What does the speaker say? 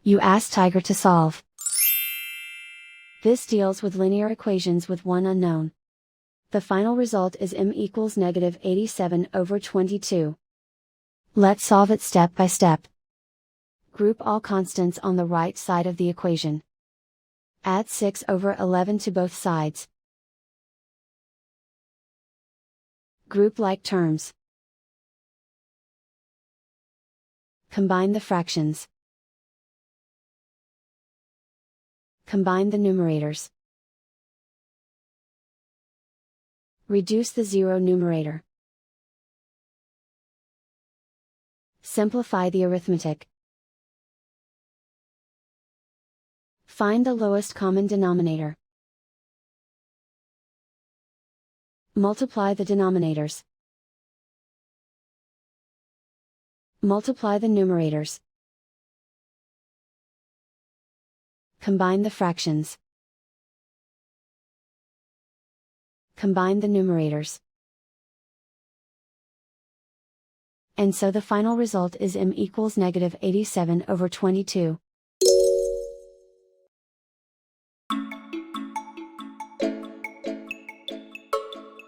You ask Tiger to solve. This deals with linear equations with one unknown. The final result is m equals -87/22. Let's solve it step by step. Group all constants on the right side of the equation. Add 6/11 to both sides. Group like terms. Combine the fractions. Combine the numerators. Reduce the zero numerator. Simplify the arithmetic. Find the lowest common denominator. Multiply the denominators. Multiply the numerators. Combine the fractions. Combine the numerators. And so the final result is m equals -87/22.